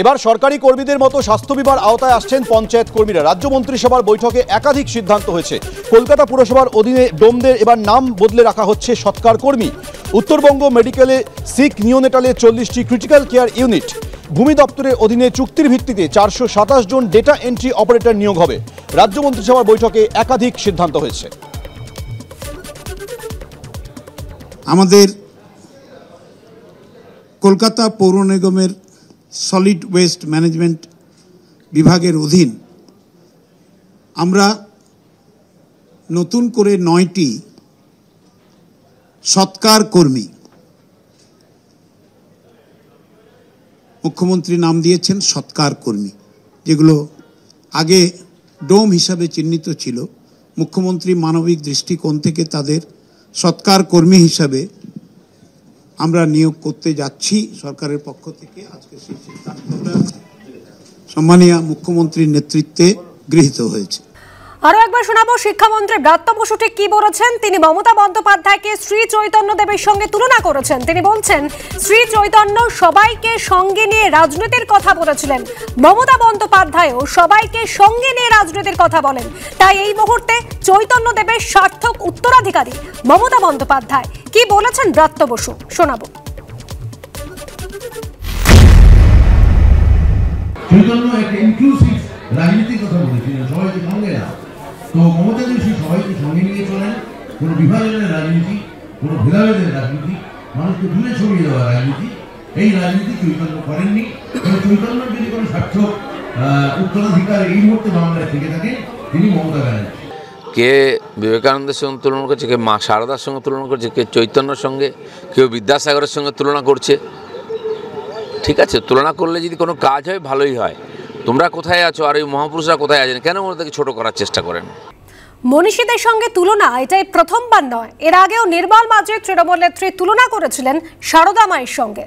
এবার সরকারি কর্মীদের মতো স্বাস্থ্য বিমার আওতায় আসছেন পঞ্চায়েত কর্মীরা। রাজ্য মন্ত্রিসভার বৈঠকে একাধিক সিদ্ধান্ত হয়েছে। কলকাতা পুরসভার অধীনে ডোমদের এবার নাম বদলে রাখা হচ্ছে সৎকার কর্মী। উত্তরবঙ্গ মেডিকেলে সিক নিওনেটালে 40টি ক্রিটিক্যাল কেয়ার ইউনিট। ভূমি দপ্তরের অধীনে চুক্তির ভিত্তিতে 427 জন ডেটা এন্ট্রি অপারেটর নিয়োগ হবে। রাজ্য মন্ত্রিসভার বৈঠকে একাধিক সিদ্ধান্ত হয়েছে। আমাদের কলকাতা পৌর নিগমের সলিড ওয়েস্ট ম্যানেজমেন্ট বিভাগের অধীন আমরা নতুন করে 9টি সৎকার কর্মী মুখ্যমন্ত্রী নাম দিয়েছেন সৎকার কর্মী, যেগুলো আগে ডোম হিসাবে চিহ্নিত ছিল। মুখ্যমন্ত্রী মানবিক দৃষ্টিকোণ থেকে তাদের সৎকার কর্মী হিসাবে আমরা নিয়োগ করতে যাচ্ছি সরকারের পক্ষ থেকে। আজকে সেই সিদ্ধান্তটা সম্মানীয় মুখ্যমন্ত্রীর নেতৃত্বে গৃহীত হয়েছে। আরো একবার শোনাবো শিক্ষামন্ত্রী ব্রাত্য বসু ঠিক কি বলেছেন। তিনি মমতা বন্দ্যোপাধ্যায়কে শ্রী চৈতন্য দেবের সঙ্গে তুলনা করেছেন। তিনি বলছেন শ্রী চৈতন্য সবাইকে সঙ্গে নিয়ে রাজনীতির কথা বলেছিলেন, মমতা বন্দ্যোপাধ্যায়ও সবাইকে সঙ্গে নিয়ে রাজনীতির কথা বলেন। তাই এই মুহূর্তে চৈতন্য দেবের সার্থক উত্তরাধিকারী মমতা বন্দ্যোপাধ্যায়। কি বলেছেন ব্রাত্য বসু শোনাবো। চৈতন্য একটা ইনক্লুসিভ রাজনীতির কথা বলেছিলেন, সবাইকে সঙ্গে না। তো মমতা দেবী সবাইকে সঙ্গে নিয়ে চলেন। কোনো বিভাজনের রাজনীতি, কোনো ভেদাভেদের রাজনীতি, মানুষকে দূরে ছড়িয়ে দেওয়া রাজনীতি, এই রাজনীতি চৈতন্য করেননি। এবং চৈতন্যর যদি কোনো সার্থক উত্তরাধিকার এই মুহূর্তে বাংলায় থেকে থাকে তিনি মমতা ব্যানার্জি। কে বিবেকানন্দের সঙ্গে তুলনা করছে, কে মা শারদার সঙ্গে তুলনা করছে, কে চৈতন্যর সঙ্গে, কেউ বিদ্যাসাগরের সঙ্গে তুলনা করছে। ঠিক আছে, তুলনা করলে যদি কোনো কাজ হয় ভালোই হয়। তোমরা কোথায় আছো আর এই মহাপুরুষরা কোথায় আছেন, কেন ওদেরকে ছোট করার চেষ্টা করেন? মনীষীদের সঙ্গে তুলনা এটাই প্রথমবার নয়। এর আগেও নির্মল মাঝি তৃণমূল নেত্রী তুলনা করেছিলেন সারদা মায়ের সঙ্গে।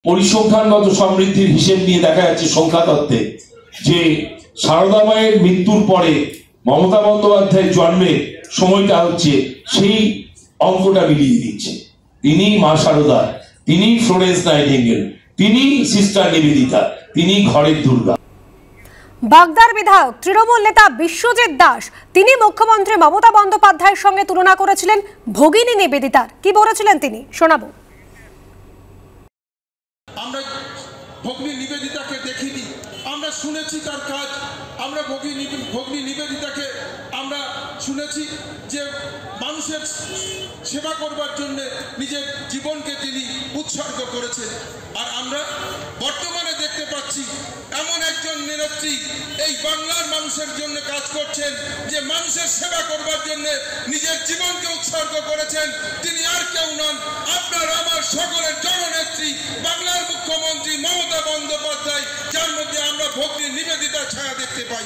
পরিসংখ্যানগত সমৃদ্ধির হিসেব নিয়ে দেখা যাচ্ছে সংখ্যা তত্ত্বে যে সারদা মায়ের মৃত্যুর পরে মমতা বন্দ্যোপাধ্যায়ের জন্মের সময়টা হচ্ছে সেই অঙ্কটা মিলিয়ে দিচ্ছে। তিনি মা সারদা, তিনি ফ্লোরেন্স নাইটিঙ্গেল, তিনি সিস্টার নিবেদিতা, তিনি ঘরের দুর্গা। বাগদার বিধায়ক তৃণমূল নেতা বিশ্বজিৎ দাস তিনি মুখ্যমন্ত্রী মমতা বন্দ্যোপাধ্যায়ের সঙ্গে তুলনা করেছিলেন ভগিনী নিবেদিতার। কি বলেছিলেন তিনি শোনাবো। আমরা ভগিনী নিবেদিতাকে দেখিনি, আমরা শুনেছি তার কাজ। আমরা ভগিনী নিবেদিতাকে আমরা শুনেছি যে মানুষের সেবা করবার জন্য নিজের জীবনকে তিনি উৎসর্গ করেছেন। আর আমরা বর্তমানে দেখতে পাচ্ছি এমন একজন নেত্রী এই বাংলার মানুষের জন্য কাজ করছেন, যে মানুষের সেবা করবার জন্য নিজের জীবনকে উৎসর্গ করেছেন। তিনি আর কেউ নন, আপনার আমার সকলের জননেত্রী বাংলার মুখ্যমন্ত্রী মমতা বন্দ্যোপাধ্যায়, যার মধ্যে আমরা ভগিনী নিবেদিতার ছায়া দেখতে পাই।